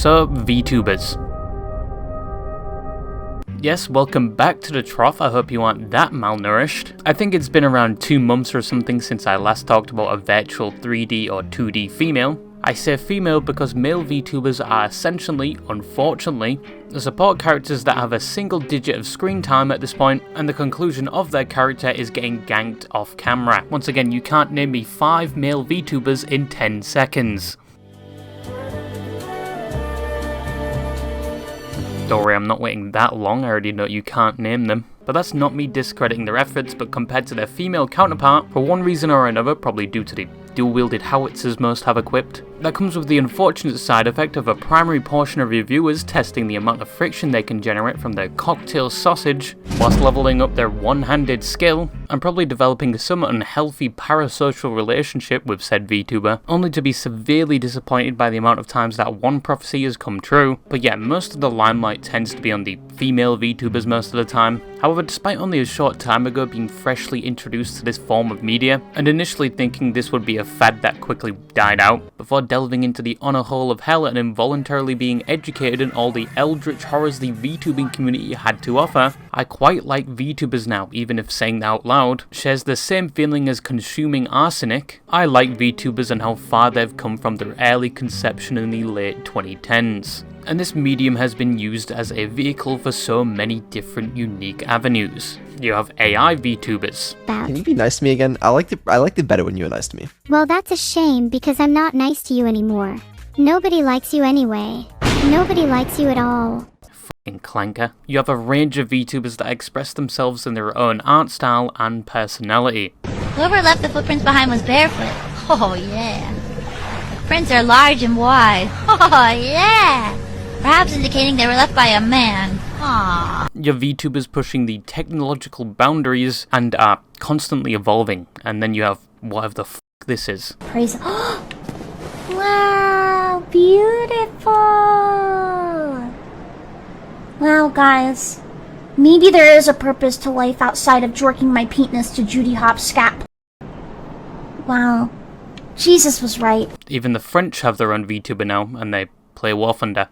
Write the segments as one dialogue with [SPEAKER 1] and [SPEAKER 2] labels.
[SPEAKER 1] So, VTubers. Yes, welcome back to the trough. I hope you aren't that malnourished. I think it's been around 2 months or something since I last talked about a virtual 3D or 2D female. I say female because male VTubers are essentially, unfortunately, the support characters that have a single digit of screen time at this point, and the conclusion of their character is getting ganked off camera. Once again, you can't name me 5 male VTubers in 10 seconds. Don't worry, I'm not waiting that long, I already know you can't name them. But that's not me discrediting their efforts, but compared to their female counterpart, for one reason or another, probably due to the dual-wielded howitzers most have equipped, that comes with the unfortunate side effect of a primary portion of your viewers testing the amount of friction they can generate from their cocktail sausage, whilst leveling up their one-handed skill, and probably developing a somewhat unhealthy parasocial relationship with said VTuber, only to be severely disappointed by the amount of times that one prophecy has come true. But yeah, most of the limelight tends to be on the female VTubers most of the time. However, despite only a short time ago being freshly introduced to this form of media, and initially thinking this would be a fad that quickly died out, before delving into the honor hole of hell and involuntarily being educated in all the eldritch horrors the VTubing community had to offer, I quite like VTubers now, even if saying that out loud shares the same feeling as consuming arsenic. I like VTubers and how far they've come from their early conception in the late 2010s. And this medium has been used as a vehicle for so many different unique avenues. You have AI VTubers.
[SPEAKER 2] Can you be nice to me again? I liked it better when you were nice to me.
[SPEAKER 3] Well, that's a shame because I'm not nice to you anymore. Nobody likes you anyway. Nobody likes you at all.
[SPEAKER 1] Fucking clanker. You have a range of VTubers that express themselves in their own art style and personality.
[SPEAKER 4] Whoever left the footprints behind was barefoot. Oh yeah. The prints are large and wide. Oh yeah. Perhaps indicating they were left by a man. Aww.
[SPEAKER 1] Your VTubers pushing the technological boundaries and are constantly evolving. And then you have whatever the f this is.
[SPEAKER 5] Praise. Wow, beautiful. Wow, guys. Maybe there is a purpose to life outside of jorking my penis to Judy Hopps' scap. Wow. Jesus was right.
[SPEAKER 1] Even the French have their own VTuber now, and they play War Thunder.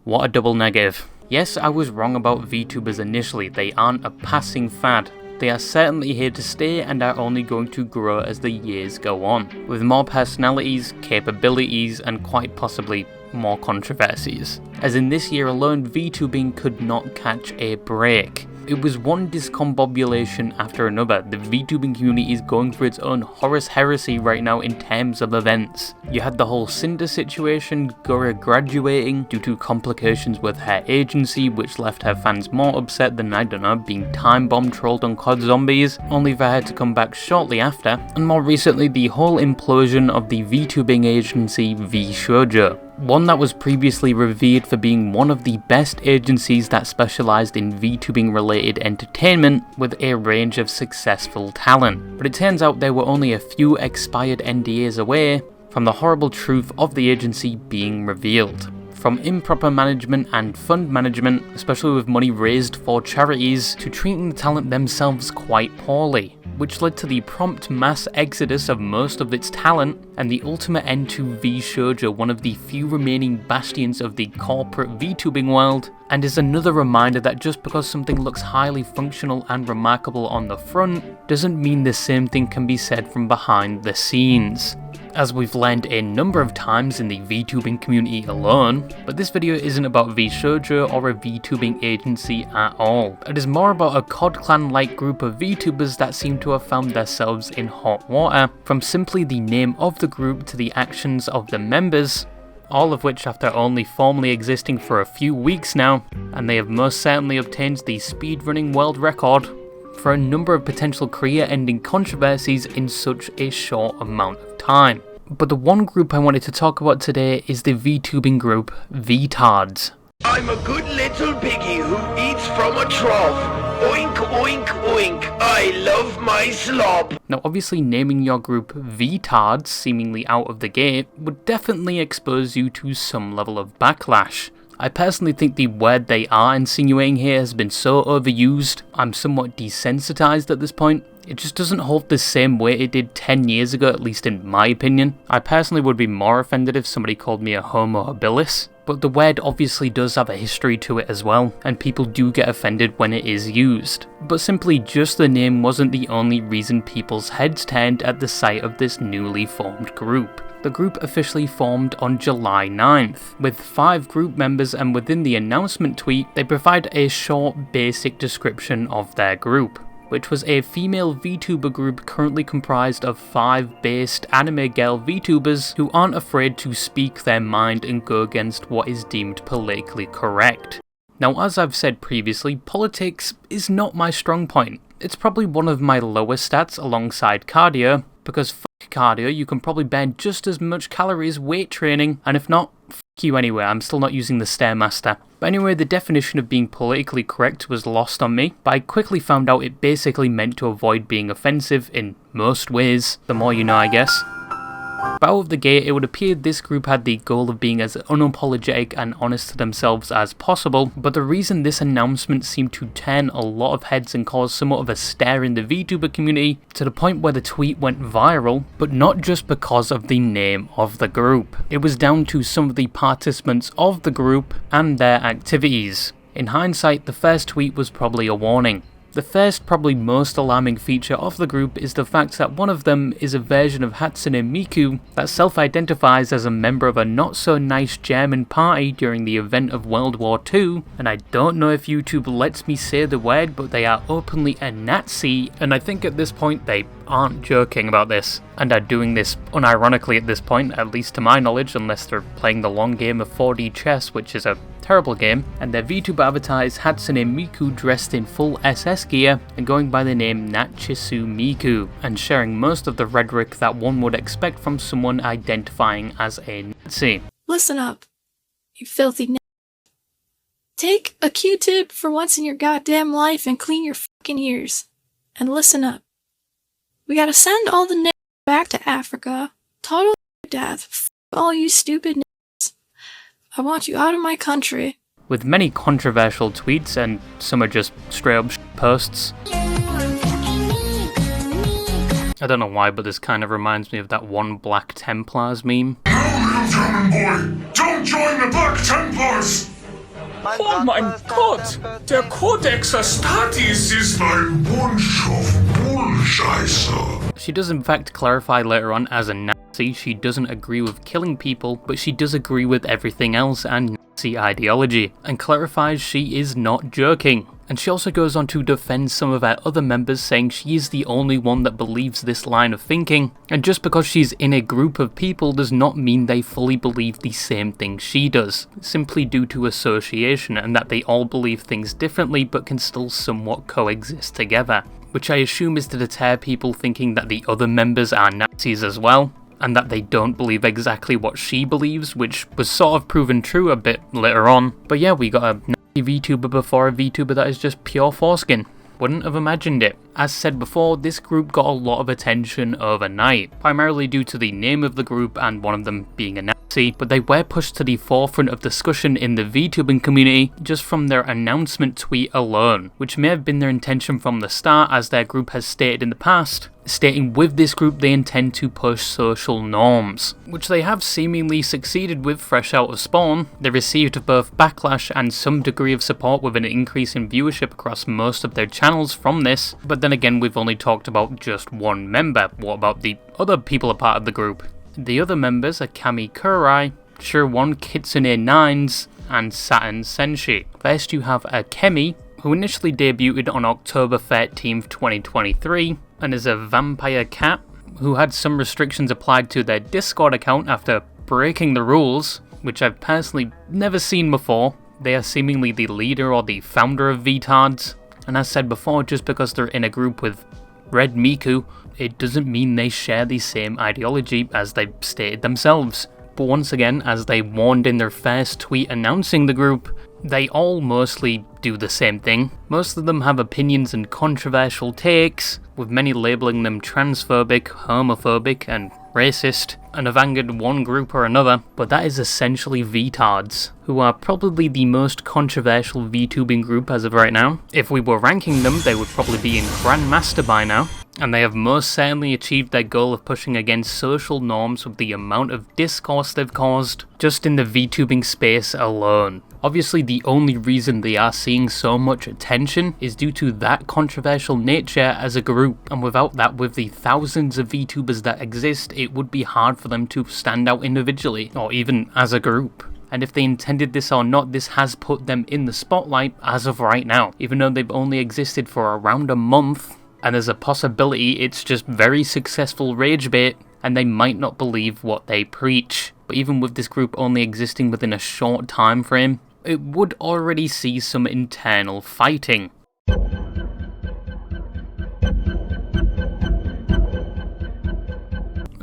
[SPEAKER 1] What a double negative. Yes, I was wrong about VTubers initially. They aren't a passing fad. They are certainly here to stay and are only going to grow as the years go on, with more personalities, capabilities, and quite possibly more controversies. As in this year alone, VTubing could not catch a break. It was one discombobulation after another. The VTubing community is going through its own Horus heresy right now in terms of events. You had the whole Cinder situation, Gura graduating due to complications with her agency, which left her fans more upset than, I don't know, being time bomb trolled on COD Zombies, only for her to come back shortly after, and more recently the whole implosion of the VTubing agency VShoujo. One that was previously revered for being one of the best agencies that specialised in VTubing related entertainment with a range of successful talent. But it turns out they were only a few expired NDAs away from the horrible truth of the agency being revealed. From improper management and fund management, especially with money raised for charities, to treating the talent themselves quite poorly, which led to the prompt mass exodus of most of its talent and the ultimate end to VShoujo, one of the few remaining bastions of the corporate VTubing world, and is another reminder that just because something looks highly functional and remarkable on the front, doesn't mean the same thing can be said from behind the scenes. As we've learned a number of times in the VTubing community alone, but this video isn't about VShoujo or a VTubing agency at all. It is more about a COD Clan-like group of VTubers that seem to have found themselves in hot water, from simply the name of the group to the actions of the members, all of which after only formally existing for a few weeks now, and they have most certainly obtained the speedrunning world record for a number of potential career-ending controversies in such a short amount of time. But the one group I wanted to talk about today is the VTubing group Vtards.
[SPEAKER 6] I'm a good little piggy who eats from a trough. Oink, oink, oink. I love my slop.
[SPEAKER 1] Now obviously naming your group Vtards seemingly out of the gate would definitely expose you to some level of backlash. I personally think the word they are insinuating here has been so overused, I'm somewhat desensitized at this point. It just doesn't hold the same weight it did 10 years ago, at least in my opinion. I personally would be more offended if somebody called me a homo habilis. but the word obviously does have a history to it as well, and people do get offended when it is used. But simply just the name wasn't the only reason people's heads turned at the sight of this newly formed group. The group officially formed on July 9th, with 5 group members, and within the announcement tweet, they provide a short, basic description of their group, which was a female VTuber group currently comprised of 5 based anime girl VTubers who aren't afraid to speak their mind and go against what is deemed politically correct. Now, as I've said previously, politics is not my strong point. It's probably one of my lower stats alongside cardio, because fuck cardio, you can probably burn just as much calories weight training, and if not, fuck you anyway, I'm still not using the Stairmaster. But anyway, the definition of being politically correct was lost on me, but I quickly found out it basically meant to avoid being offensive in most ways. The more you know, I guess. But out of the gate, it would appear this group had the goal of being as unapologetic and honest to themselves as possible, but the reason this announcement seemed to turn a lot of heads and cause somewhat of a stir in the VTuber community, to the point where the tweet went viral, but not just because of the name of the group. It was down to some of the participants of the group and their activities. In hindsight, the first tweet was probably a warning. The first, probably most alarming feature of the group is the fact that one of them is a version of Hatsune Miku that self-identifies as a member of a not-so-nice German party during the event of World War II, and I don't know if YouTube lets me say the word, but they are openly a Nazi, and I think at this point they aren't joking about this, and are doing this unironically at this point, at least to my knowledge, unless they're playing the long game of 4D chess, which is a terrible game, and their VTuber avatar is Hatsune Miku dressed in full SS gear and going by the name Nachisu Miku, and sharing most of the rhetoric that one would expect from someone identifying as a Nazi.
[SPEAKER 7] Listen up, you filthy Take a Q-tip for once in your goddamn life and clean your fucking ears. And listen up. We gotta send all the back to Africa. Total death. F all you stupid I want you out of my country.
[SPEAKER 1] With many controversial tweets, and some are just straight up posts. I don't know why, but this kind of reminds me of that one Black Templars meme.
[SPEAKER 8] No, German boy! Don't join the Black Templars! Oh mein Gott! Der Codex Astartes ist ein Bunch of Bullscheiße.
[SPEAKER 1] She does in fact clarify later on as a Nazi she doesn't agree with killing people, but she does agree with everything else and Nazi ideology, and clarifies she is not joking. And she also goes on to defend some of her other members, saying she is the only one that believes this line of thinking, and just because she's in a group of people does not mean they fully believe the same thing she does, simply due to association, and that they all believe things differently but can still somewhat coexist together, which I assume is to deter people thinking that the other members are Nazis as well, and that they don't believe exactly what she believes, which was sort of proven true a bit later on. But yeah, we got a VTuber before a VTuber that is just pure foreskin. Wouldn't have imagined it. As said before, this group got a lot of attention overnight, primarily due to the name of the group and one of them being a Nazi, but they were pushed to the forefront of discussion in the VTubing community just from their announcement tweet alone, which may have been their intention from the start, as their group has stated in the past, stating with this group they intend to push social norms, which they have seemingly succeeded with fresh out of spawn. They received both backlash and some degree of support with an increase in viewership across most of their channels from this, but then again we've only talked about just one member. What about the other people a part of the group? The other members are Kami Kurai, Shirwan Kitsune Nines, and Saturn Senshi. First you have Kemi, who initially debuted on October 13th, 2023, and is a vampire cat who had some restrictions applied to their Discord account after breaking the rules, which I've personally never seen before. They are seemingly the leader or the founder of Vtards, and as said before, just because they're in a group with Red Miku, it doesn't mean they share the same ideology as they stated themselves. But once again, as they warned in their first tweet announcing the group, they all mostly do the same thing. Most of them have opinions and controversial takes, with many labelling them transphobic, homophobic, and racist, and have angered one group or another, but that is essentially Vtards, who are probably the most controversial VTubing group as of right now. If we were ranking them, they would probably be in Grandmaster by now. and they have most certainly achieved their goal of pushing against social norms with the amount of discourse they've caused, just in the VTubing space alone. Obviously, the only reason they are seeing so much attention is due to that controversial nature as a group, and without that, with the thousands of VTubers that exist, it would be hard for them to stand out individually, or even as a group. And if they intended this or not, this has put them in the spotlight as of right now, even though they've only existed for around a month, and there's a possibility it's just very successful rage bait, and they might not believe what they preach. But even with this group only existing within a short time frame, it would already see some internal fighting.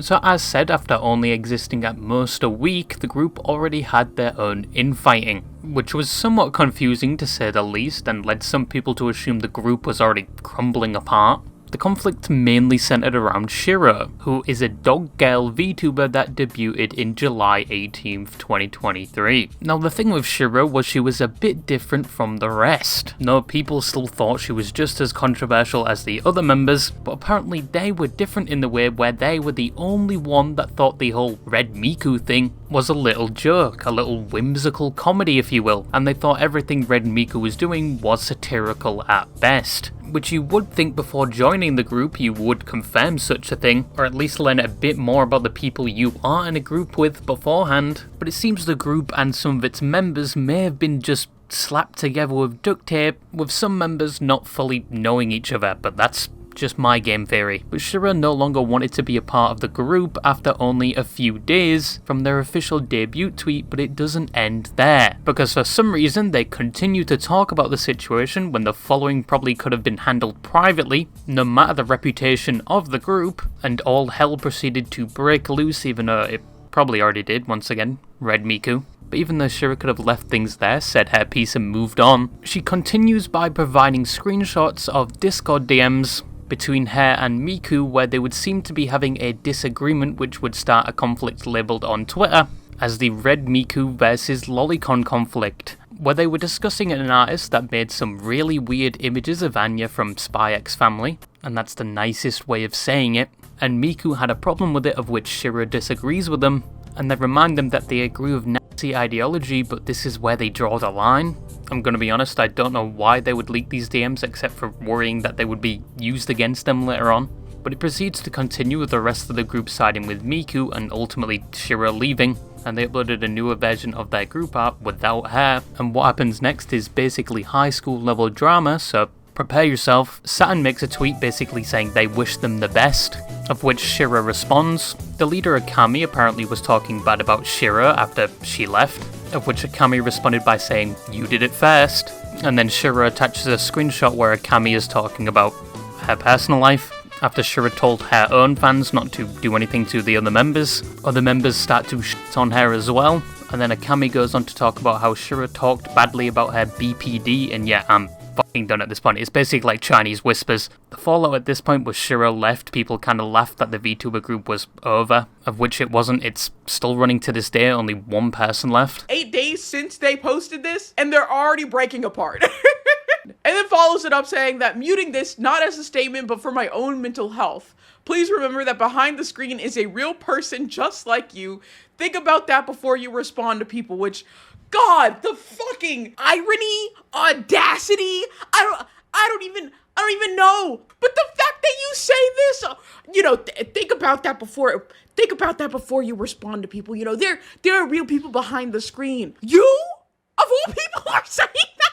[SPEAKER 1] So as said, after only existing at most a week, the group already had their own infighting, which was somewhat confusing to say the least, and led some people to assume the group was already crumbling apart. The conflict mainly centered around Shiro, who is a dog girl VTuber that debuted in July 18th, 2023. Now the thing with Shiro was she was a bit different from the rest. No, people still thought she was just as controversial as the other members, but apparently they were different in the way where they were the only one that thought the whole Red Miku thing was a little joke, a little whimsical comedy if you will, and they thought everything Red Miku was doing was satirical at best. Which you would think before joining the group you would confirm such a thing, or at least learn a bit more about the people you are in a group with beforehand, but it seems the group and some of its members may have been just slapped together with duct tape, with some members not fully knowing each other, but that's just my game theory. But Shiro no longer wanted to be a part of the group after only a few days from their official debut tweet, but it doesn't end there, because for some reason they continue to talk about the situation when the following probably could have been handled privately, no matter the reputation of the group, and all hell proceeded to break loose, even though it probably already did, once again, Red Miku. But even though Shiro could have left things there, said her piece and moved on, she continues by providing screenshots of Discord DMs between her and Miku where they would seem to be having a disagreement which would start a conflict labelled on Twitter as the Red Miku versus Lolicon conflict, where they were discussing an artist that made some really weird images of Anya from Spy X Family, and that's the nicest way of saying it, and Miku had a problem with it, of which Shiro disagrees with them, and they remind them that they agree with Nazi ideology, but this is where they draw the line. I'm gonna be honest, I don't know why they would leak these DMs except for worrying that they would be used against them later on. But it proceeds to continue with the rest of the group siding with Miku and ultimately Shiro leaving, and they uploaded a newer version of their group art without her, and what happens next is basically high school level drama, so prepare yourself. Saturn makes a tweet basically saying they wish them the best, of which Shiro responds. The leader Akami apparently was talking bad about Shiro after she left, of which Akami responded by saying, "You did it first." And then Shiro attaches a screenshot where Akami is talking about her personal life. After Shiro told her own fans not to do anything to the other members start to shit on her as well. And then Akami goes on to talk about how Shiro talked badly about her BPD, and yeah, I'm fucking done at this point. It's basically like Chinese whispers. The fallout at this point was Shiro left. People kind of laughed that the VTuber group was over, of which it wasn't. It's still running to this day, only one person left.
[SPEAKER 9] 8 days since they posted this, and they're already breaking apart. And then follows it up saying that muting this not as a statement, but for my own mental health. Please remember that behind the screen is a real person just like you. Think about that before you respond to people, which, God, the fucking irony, audacity, I don't even know. But the fact that you say this, think about that before you respond to people. There are real people behind the screen. You, of all people, are saying that.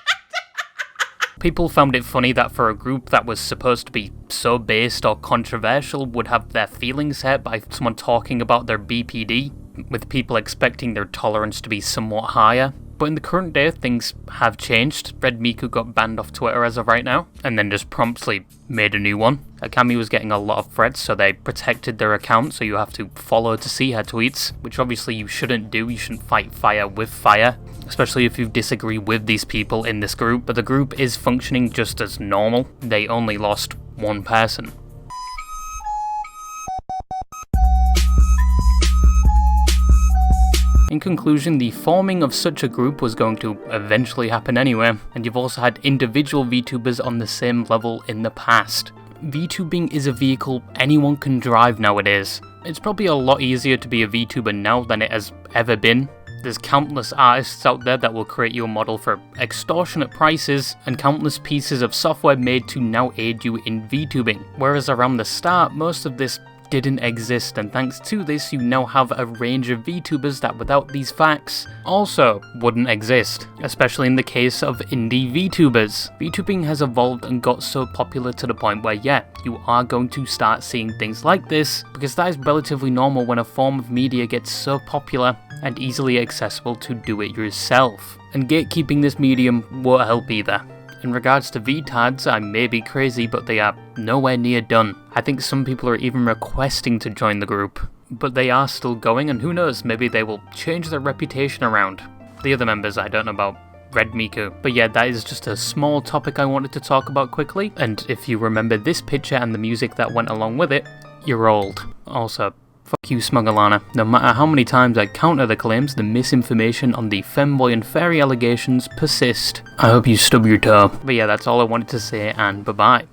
[SPEAKER 1] People found it funny that for a group that was supposed to be so based or controversial would have their feelings hurt by someone talking about their BPD, with people expecting their tolerance to be somewhat higher. But in the current day, things have changed. Red Miku got banned off Twitter as of right now, and then just promptly made a new one. Akami was getting a lot of threats, so they protected their account, so you have to follow to see her tweets, which obviously you shouldn't do. You shouldn't fight fire with fire, especially if you disagree with these people in this group. But the group is functioning just as normal. They only lost one person. In conclusion, the forming of such a group was going to eventually happen anyway, and you've also had individual VTubers on the same level in the past. VTubing is a vehicle anyone can drive nowadays. It's probably a lot easier to be a VTuber now than it has ever been. There's countless artists out there that will create you a model for extortionate prices, and countless pieces of software made to now aid you in VTubing. Whereas around the start, most of this didn't exist, and thanks to this you now have a range of VTubers that without these facts also wouldn't exist, especially in the case of indie VTubers. VTubing has evolved and got so popular to the point where yeah, you are going to start seeing things like this, because that is relatively normal when a form of media gets so popular and easily accessible to do it yourself. And gatekeeping this medium won't help either. In regards to Vtards, I may be crazy, but they are nowhere near done. I think some people are even requesting to join the group, but they are still going, and who knows, maybe they will change their reputation around. The other members I don't know about. Red Miku. But yeah, that is just a small topic I wanted to talk about quickly, and if you remember this picture and the music that went along with it, you're old. Also, fuck you, Smugglana. No matter how many times I counter the claims, the misinformation on the femboy and fairy allegations persist. I hope you stub your toe. But yeah, that's all I wanted to say, and bye-bye.